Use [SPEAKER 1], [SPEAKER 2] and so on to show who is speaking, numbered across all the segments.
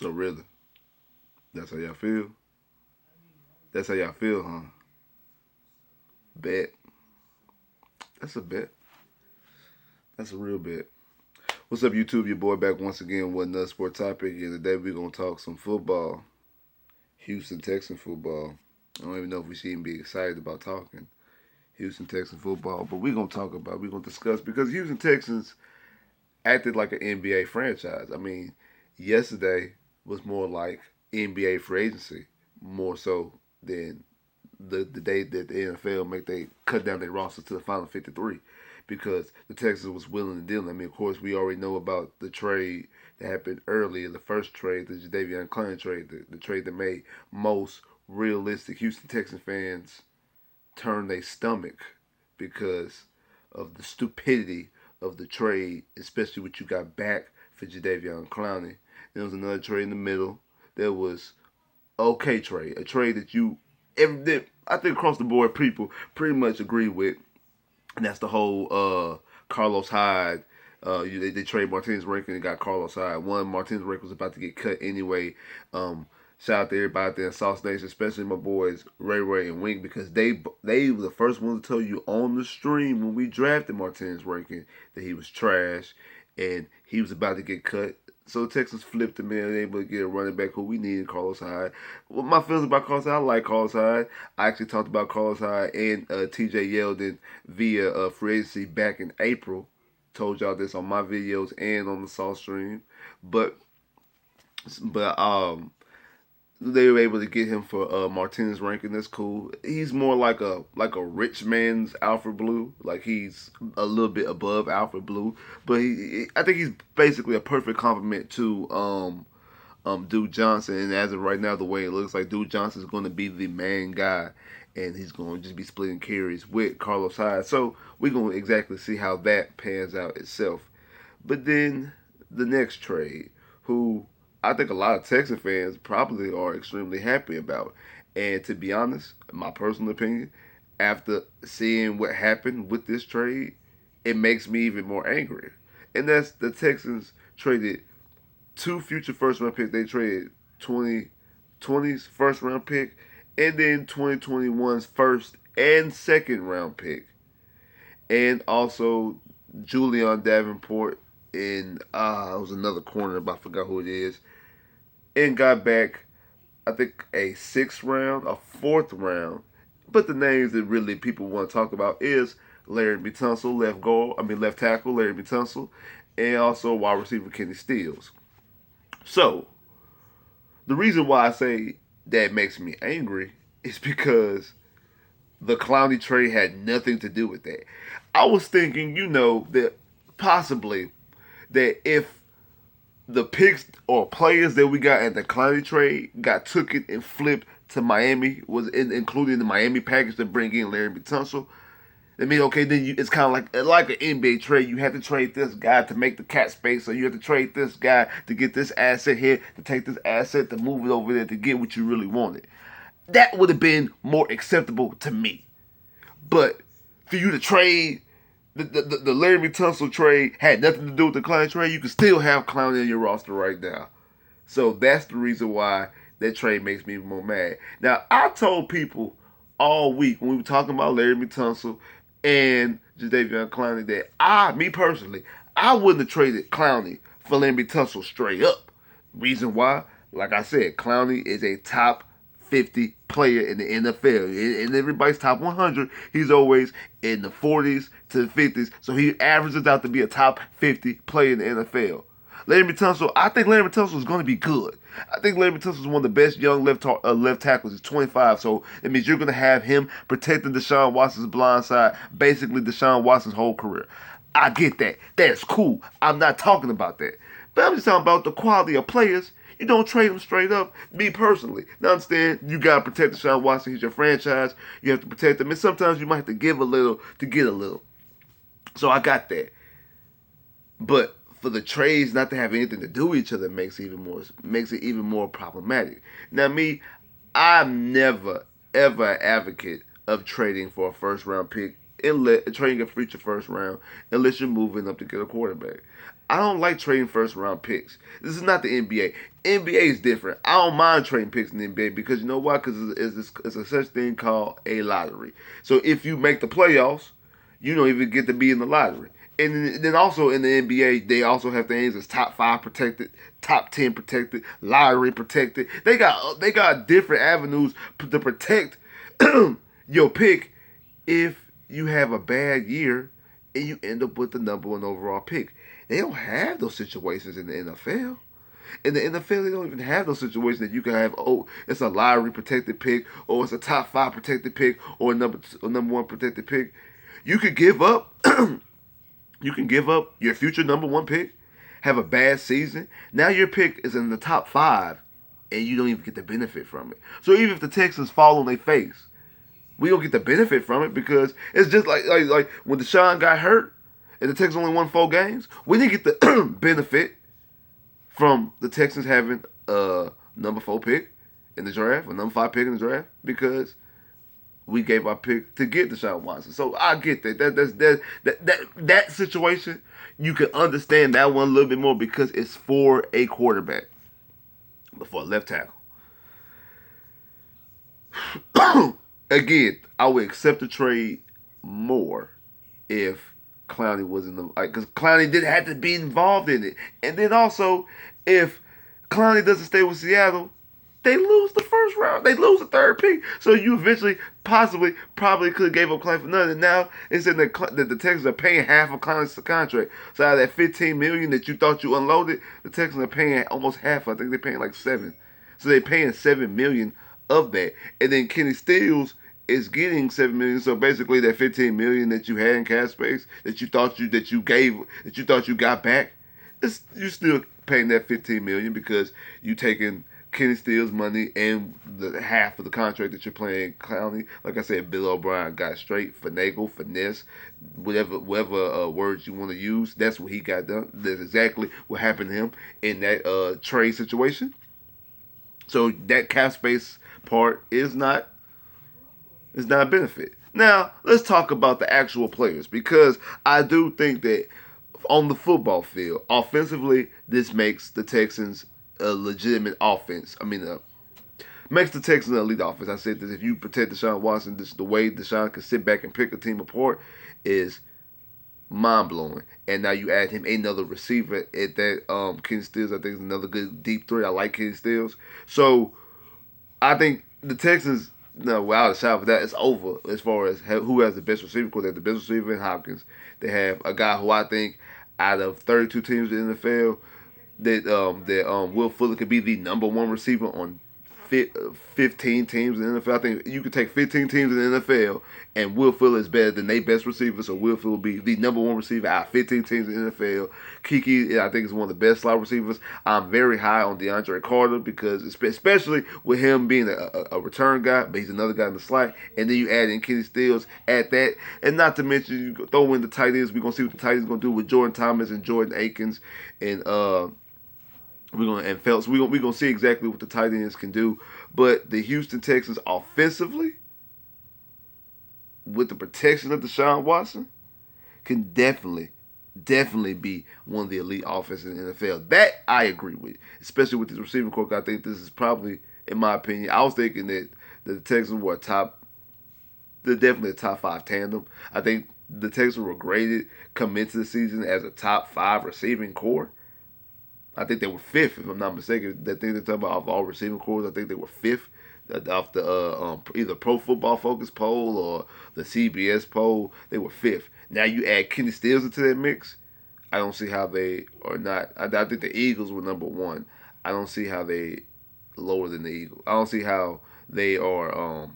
[SPEAKER 1] So really, that's how y'all feel? That's how y'all feel, huh? Bet. That's a bet. That's a real bet. What's up, YouTube? Your boy back once again with another sport topic. And today we're going to talk some football. Houston Texans football. I don't even know if we should even be excited about talking Houston Texans football. But we're going to talk about, we're going to discuss because Houston Texans acted like an NBA franchise. I mean, yesterday was more like NBA free agency, more so than the day that the NFL make they cut down their roster to the final 53 because the Texans was willing to deal. I mean, of course, we already know about the trade that happened earlier, the first trade, the Jadeveon Clowney trade, the trade that made most realistic Houston Texans fans turn their stomach because of the stupidity of the trade, especially what you got back for Jadeveon Clowney. There was another trade in the middle. There was okay trade, a trade that I think across the board people pretty much agree with, and that's the whole Carlos Hyde. They trade Martinez Rankin and got Carlos Hyde. One, Martinez Rankin was about to get cut anyway. Shout out to everybody out there in Sauce Nation, especially my boys Ray and Wink, because they were the first ones to tell you on the stream when we drafted Martinez Rankin that he was trash and he was about to get cut. So the Texans flipped him in, able to get a running back who we needed, Carlos Hyde. Well, my feelings about Carlos Hyde, I like Carlos Hyde. I actually talked about Carlos Hyde and TJ Yeldon via free agency back in April. Told y'all this on my videos and on the Sauce stream. But they were able to get him for Martinez Rankin. That's cool. He's more like a rich man's Alfred Blue. Like he's a little bit above Alfred Blue, but I think he's basically a perfect complement to Duke Johnson. And as of right now, the way it looks like Duke Johnson is going to be the main guy, and he's going to just be splitting carries with Carlos Hyde. So we're going to exactly see how that pans out itself. But then the next trade, who I think a lot of Texas fans probably are extremely happy about. And to be honest, in my personal opinion, after seeing what happened with this trade, it makes me even more angry. And that's the Texans traded two future first round picks. They traded 2020's first round pick and then 2021's first and second round pick. And also Julian Davenport in it was another corner, but I forgot who it is, and got back I think a sixth round, a fourth round. But the names that really people want to talk about is Laremy Tunsil, left tackle Laremy Tunsil, and also wide receiver Kenny Stills. So the reason why I say that makes me angry is because the Clowney trade had nothing to do with that. I was thinking, that possibly that if the picks or players that we got at the Clowney trade got took it and flipped to Miami, including the Miami package to bring in Larry Tunsil. I mean, okay, then it's kind of like an NBA trade. You have to trade this guy to make the cap space, so you have to trade this guy to get this asset here, to take this asset to move it over there to get what you really wanted. That would have been more acceptable to me. But for you to trade the Laremy Tunsil trade had nothing to do with the Clowney trade, you can still have Clowney in your roster right now. So that's the reason why that trade makes me more mad. Now, I told people all week when we were talking about Laremy Tunsil and Jadeveon Clowney that me personally, I wouldn't have traded Clowney for Laremy Tunsil straight up. Reason why? Like I said, Clowney is a top 50 player in the NFL. In everybody's top 100, he's always in the 40s to the 50s. So he averages out to be a top 50 player in the NFL. Laremy Tunsil, I think Laremy Tunsil is going to be good. I think Laremy Tunsil is one of the best young left tackles. He's 25, so it means you're going to have him protecting Deshaun Watson's blind side, basically Deshaun Watson's whole career. I get that. That's cool. I'm not talking about that. But I'm just talking about the quality of players. You don't trade them straight up. Me personally. Now understand, you got to protect Deshaun Watson. He's your franchise. You have to protect him. And sometimes you might have to give a little to get a little. So I got that. But for the trades not to have anything to do with each other makes it even more problematic. Now me, I'm never ever an advocate of trading for a first round pick, trading a future first round, unless you're moving up to get a quarterback. I don't like trading first round picks. This is not the NBA. NBA is different. I don't mind trading picks in the NBA because you know why? Because it's a such thing called a lottery. So if you make the playoffs, you don't even get to be in the lottery. And then also in the NBA, they also have things as top 5 protected, top 10 protected, lottery protected. They got different avenues to protect your pick if you have a bad year and you end up with the number 1 overall pick. They don't have those situations in the NFL. In the NFL, they don't even have those situations that you can have. Oh, it's a lottery protected pick, or it's a top 5 protected pick, or a number 1 protected pick. You could give up. You can give up your future number 1 pick, have a bad season. Now your pick is in the top 5, and you don't even get the benefit from it. So even if the Texans fall on their face, we don't get the benefit from it because it's just like when Deshaun got hurt and the Texans only won 4 games. We didn't get the benefit from the Texans having a number 4 pick in the draft, a number 5 pick in the draft, because we gave our pick to get Deshaun Watson. So I get that situation. You can understand that one a little bit more because it's for a quarterback, but for a left tackle. Again, I would accept the trade more if Clowney was in the because Clowney didn't have to be involved in it, and then also if Clowney doesn't stay with Seattle, they lose the first round. They lose the 3rd pick. So you eventually, probably could have gave up Clowney for nothing. And now it's in that the Texans are paying half of Clowney's contract. So out of that $15 million that you thought you unloaded, the Texans are paying almost half. I think they're paying like 7. So they're paying $7 million of that. And then Kenny Stills is getting $7 million. So basically, that $15 million that you had in cap space that you thought you got back, you still paying that $15 million because you taking Kenny Stills' money and the half of the contract that you're playing Clowney. Like I said, Bill O'Brien got straight, finagle, finesse, whatever words you want to use. That's what he got done. That's exactly what happened to him in that trade situation. So that cap space part is not a benefit. Now let's talk about the actual players because I do think that on the football field, offensively, this makes the Texans a legitimate offense. Makes the Texans an elite offense. I said that if you protect Deshaun Watson, the way Deshaun can sit back and pick a team apart is mind-blowing. And now you add him another receiver at that Kenny Stills, I think, is another good deep threat. I like Kenny Stills. So I think the Texans, no, without a shot for that, it's over as far as who has the best receiver. Because they have the best receiver in Hopkins. They have a guy who I think out of 32 teams in the NFL, that Will Fuller could be the number 1 receiver on 15 teams in the NFL. I think you could take 15 teams in the NFL, and Will Fuller is better than their best receiver, so Will Fuller will be the number 1 receiver out of 15 teams in the NFL. Kiki, I think, is one of the best slot receivers. I'm very high on DeAndre Carter because, especially with him being a return guy, but he's another guy in the slot, and then you add in Kenny Stills at that, and not to mention you throw in the tight ends. We're gonna see what the tight ends gonna do with Jordan Thomas and Jordan Akins and Phelps. We're gonna see exactly what the tight ends can do. But the Houston Texans offensively, with the protection of Deshaun Watson, can definitely be one of the elite offenses in the NFL. That I agree with, especially with this receiving corps. I think this is probably, in my opinion, I was thinking that the Texans were they're definitely a top 5 tandem. I think the Texans were graded coming into the season as a top 5 receiving corps. I think they were 5th, if I'm not mistaken. That thing they're talking about of all receiving corps, I think they were 5th off the either Pro Football Focus poll or the CBS poll. They were 5th. Now you add Kenny Stills into that mix. I don't see how they are not. I think the Eagles were number 1. I don't see how they lower than the Eagles. I don't see how they are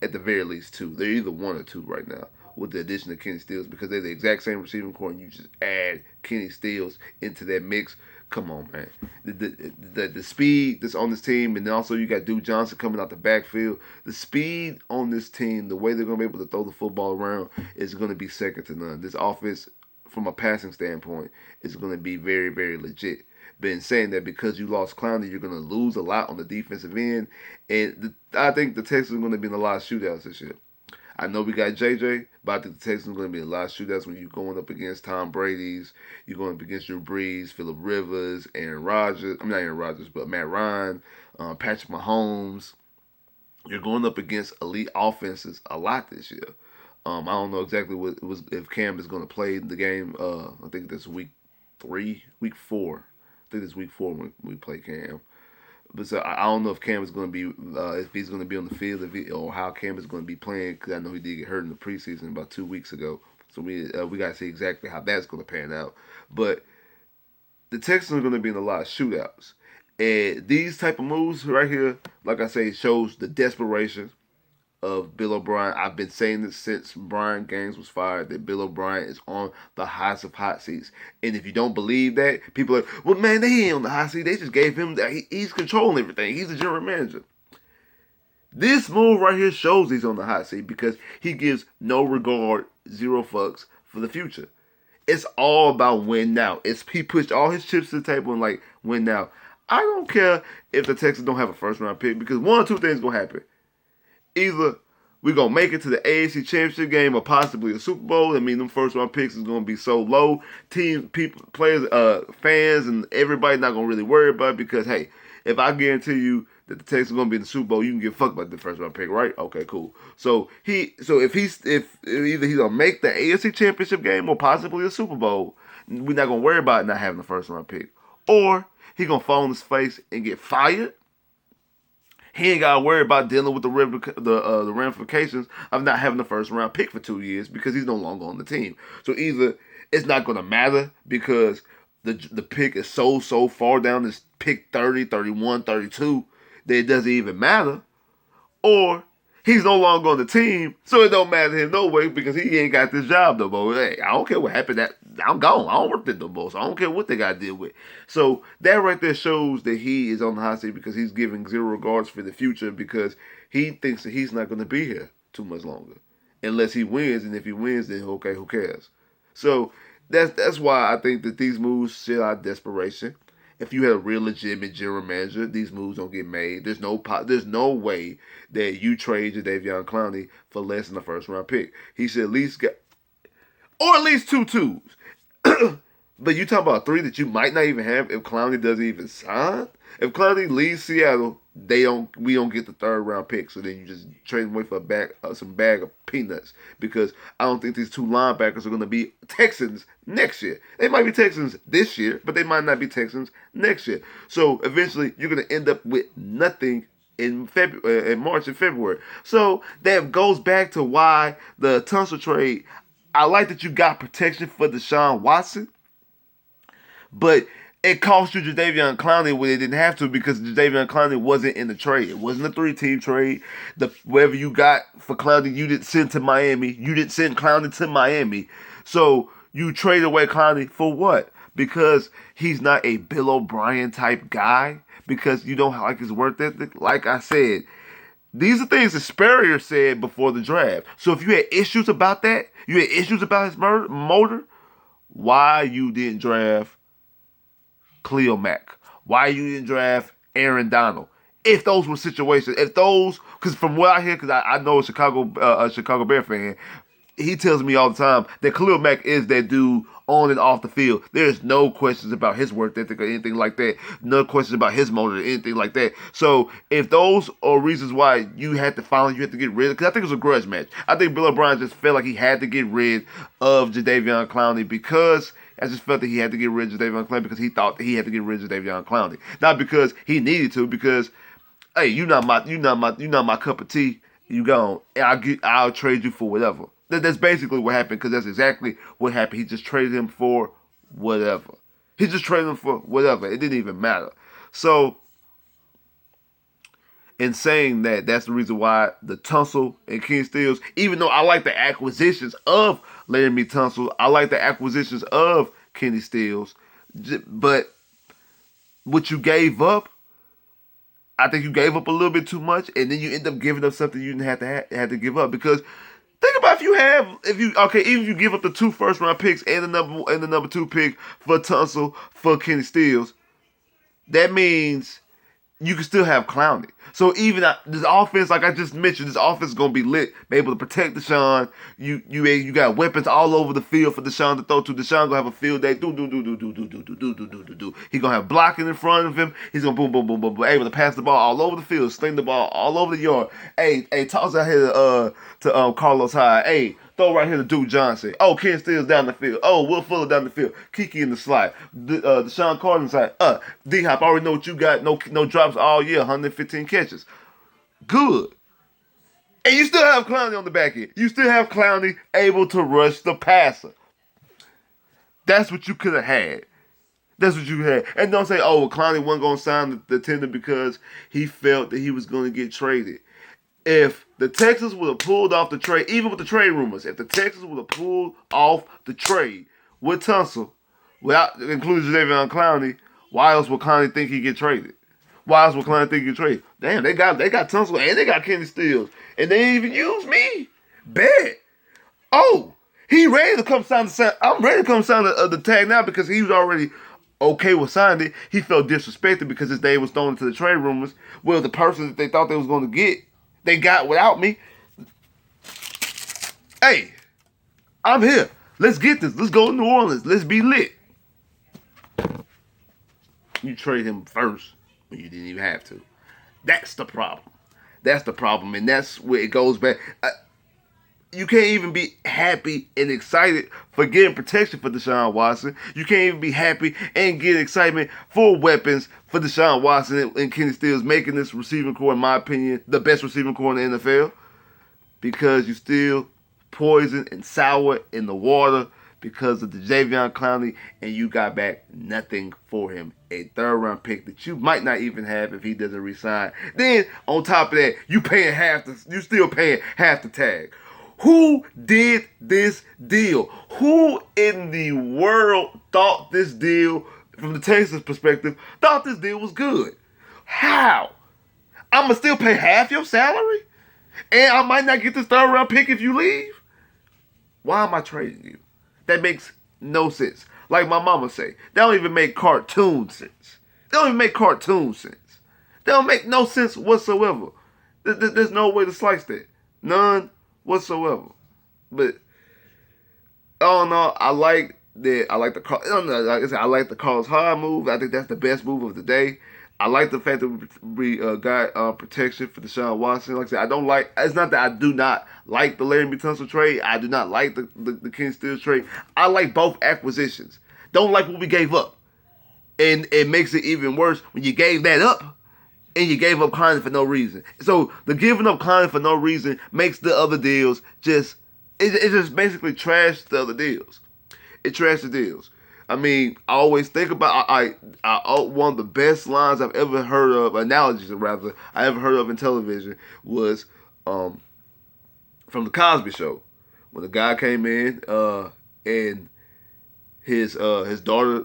[SPEAKER 1] at the very least 2. They're either 1 or 2 right now with the addition of Kenny Stills because they're the exact same receiving corps and you just add Kenny Stills into that mix. Come on, man. The speed that's on this team, and then also you got Duke Johnson coming out the backfield. The speed on this team, the way they're going to be able to throw the football around is going to be second to none. This offense, from a passing standpoint, is going to be very, very legit. Been saying that because you lost Clowney, you're going to lose a lot on the defensive end. And I think the Texans are going to be in a lot of shootouts this year. I know we got JJ, but I think the Texans are going to be a lot of shootouts when you're going up against Tom Brady's, you're going up against Drew Brees, Phillip Rivers, Aaron Rodgers. I'm not Aaron Rodgers, but Matt Ryan, Patrick Mahomes. You're going up against elite offenses a lot this year. I don't know exactly what it was if Cam is going to play the game. I think this week 4. I think it's week 4 when we play Cam. But so I don't know if Cam is going to be if he's going to be on the field or how Cam is going to be playing because I know he did get hurt in the preseason about 2 weeks ago. So we got to see exactly how that's going to pan out. But the Texans are going to be in a lot of shootouts, and these type of moves right here, like I say, shows the desperation of Bill O'Brien. I've been saying this since Brian Gaines was fired that Bill O'Brien is on the hottest of hot seats. And if you don't believe that, people are like, well, man, they ain't on the hot seat. They just gave him that. He's controlling everything. He's the general manager. This move right here shows he's on the hot seat because he gives no regard, zero fucks for the future. It's all about win now. He pushed all his chips to the table and like win now. I don't care if the Texans don't have a first round pick because one or two things gonna happen. Either we're going to make it to the AFC Championship game or possibly a Super Bowl. I mean, them first round picks is going to be so low. Players, fans, and everybody not going to really worry about it because, hey, if I guarantee you that the Texans are going to be in the Super Bowl, you can give a fuck about the first round pick, right? Okay, cool. So if either he's going to make the AFC Championship game or possibly a Super Bowl, we're not going to worry about not having the first round pick. Or he's going to fall on his face and get fired. He ain't got to worry about dealing with the ramifications of not having the first round pick for 2 years because he's no longer on the team. So either it's not going to matter because the pick is so far down this pick 30, 31, 32 that it doesn't even matter, or he's no longer on the team, so it don't matter to him no way because he ain't got this job no more. Hey, I don't care what happened. I'm gone. I don't work there no more, so I don't care what they got to deal with. So that right there shows that he is on the hot seat because he's giving zero regards for the future because he thinks that he's not going to be here too much longer unless he wins, and if he wins, then okay, who cares? So that's why I think that these moves show out desperation. If you had a real legitimate general manager, these moves don't get made. There's no way that you trade Jadeveon Clowney for less than a first round pick. He should at least get, or at least 2 twos. But you talk about 3 that you might not even have if Clowney doesn't even sign. If Clowney leaves Seattle, we don't get the 3rd round pick. So then you just trade him away for some bag of peanuts because I don't think these 2 linebackers are going to be Texans next year. They might be Texans this year, but they might not be Texans next year. So eventually you're going to end up with nothing in March and February. So that goes back to why the Tunsil trade. I like that you got protection for Deshaun Watson, but it cost you Jadeveon Clowney when it didn't have to because Jadeveon Clowney wasn't in the trade. It wasn't a 3-team trade. Whatever you got for Clowney, you didn't send to Miami. You didn't send Clowney to Miami. So you traded away Clowney for what? Because he's not a Bill O'Brien type guy? Because you don't like his work ethic? Like I said, these are things that Spurrier said before the draft. So if you had issues about that, you had issues about his motor, why you didn't draft Khalil Mack? Why you didn't draft Aaron Donald? If those were situations, because from what I hear, because I know a Chicago Bear fan, he tells me all the time that Khalil Mack is that dude on and off the field. There's no questions about his work ethic or anything like that. No questions about his motor or anything like that. So if those are reasons why you had to get rid of, because I think it was a grudge match. I think Bill O'Brien just felt like he had to get rid of Jadeveon Clowney because I just felt that he had to get rid of Jadeveon Clowney because he thought that he had to get rid of Jadeveon Clowney. Not because he needed to, because hey, you're not my cup of tea. You gone. I'll trade you for whatever. That's basically what happened because that's exactly what happened. He just traded him for whatever. He just traded him for whatever. It didn't even matter. So, in saying that, that's the reason why the Tunsil and King Steels, even though I like the acquisitions of Laremy Tunsil, I like the acquisitions of Kenny Stills, but what you gave up, I think you gave up a little bit too much, and then you end up giving up something you didn't have to give up because. Think about even if you give up the 2 first-round picks and the number 2 pick for Tunsil for Kenny Stills, that means you can still have Clowney. So even this offense, like I just mentioned, this offense is gonna be lit, be able to protect Deshaun. You got weapons all over the field for Deshaun to throw to. Deshaun gonna have a field day. Do. He gonna have blocking in front of him. He's gonna boom, able to pass the ball all over the field, sling the ball all over the yard. Hey, toss out here to Carlos Hyde. Hey, throw right here to Duke Johnson. Oh, Ken Stills down the field. Oh, Will Fuller down the field. Kiki in the slide. Deshaun Carter inside. D-Hop, I already know what you got. No drops all year. 115 catches. Good. And you still have Clowney on the back end. You still have Clowney able to rush the passer. That's what you could have had. That's what you had. And don't say, oh, well, Clowney wasn't going to sign the tender because he felt that he was going to get traded. If the Texans would have pulled off the trade, even with the trade rumors, if the Texans would have pulled off the trade with Tunsil, without including Jadeveon Clowney, why else would Clowney think he'd get traded? Why else would Clowney think he'd get traded? Damn, they got Tunsil and they got Kenny Stills. And they didn't even use me. Bet. Oh, he ready to come sign the I'm ready to come sign the tag now because he was already okay with signing it. He felt disrespected because his name was thrown into the trade rumors. Well, the person that they thought they was going to get, they got without me. Hey, I'm here. Let's get this. Let's go to New Orleans. Let's be lit. You trade him first when you didn't even have to. That's the problem. That's the problem. And that's where it goes back. You can't even be happy and excited for getting protection for Deshaun Watson. You can't even be happy and get excitement for weapons for Deshaun Watson and Kenny Stills making this receiving core, in my opinion, the best receiving core in the NFL. Because you still poison and sour in the water because of the Jadeveon Clowney, and you got back nothing for him. A third-round pick that you might not even have if he doesn't resign. Then, on top of that, you still paying half the tag. Who did this deal? Who in the world thought this deal, from the Texans' perspective, thought this deal was good? How? I'm going to still pay half your salary? And I might not get this third-round pick if you leave? Why am I trading you? That makes no sense. Like my mama say, that don't even make cartoon sense. They don't even make cartoon sense. They don't make no sense whatsoever. There's no way to slice that. None whatsoever. But oh no, I like the Carlos Hyde move. I think that's the best move of the day. I like the fact that we got protection for Deshaun Watson. Like I said, I don't like. It's not that I do not like the Laremy Tunsil trade. I do not like the Kenny Stills trade. I like both acquisitions. Don't like what we gave up, and it makes it even worse when you gave that up and you gave up Clowney for no reason. So the giving up Clowney for no reason makes the other deals just just basically trash the other deals. It trashed the deals. I mean, I always think about one of the best lines I've ever heard of, analogies rather, I ever heard of in television was from the Cosby Show, when the guy came in and his daughter,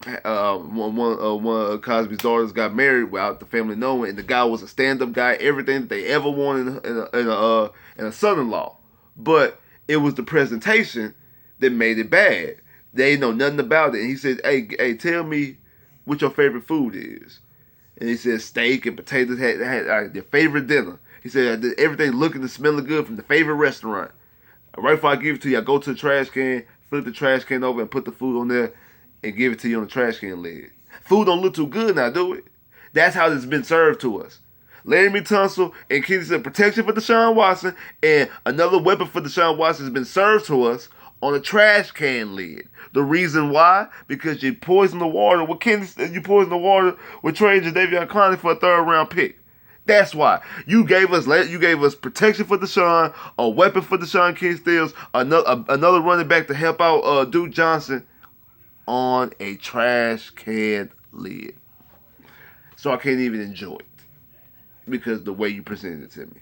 [SPEAKER 1] one of Cosby's daughters got married without the family knowing, and the guy was a stand-up guy, everything that they ever wanted in a son-in-law, but it was the presentation that made it bad. They know nothing about it. And he said, hey, tell me what your favorite food is. And he said steak and potatoes had their favorite dinner. He said everything looking and smelling good from the favorite restaurant. Right before I give it to you, I go to the trash can, flip the trash can over and put the food on there and give it to you on the trash can lid. Food don't look too good now, do it? That's how it's been served to us. Laremy Tunsil and Kenny said protection for Deshaun Watson and another weapon for Deshaun Watson has been served to us on a trash can lid. The reason why? Because you poison the water with you poison the water with trading Jadeveon Clowney for a third-round pick. That's why. You gave us protection for Deshaun, a weapon for Deshaun Kenny Stills, another running back to help out Duke Johnson on a trash can lid. So I can't even enjoy it because the way you presented it to me.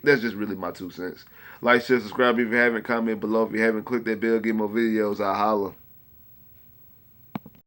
[SPEAKER 1] That's just really my 2 cents. Like, share, subscribe if you haven't. Comment below if you haven't. Click that bell, get more videos. I'll holla.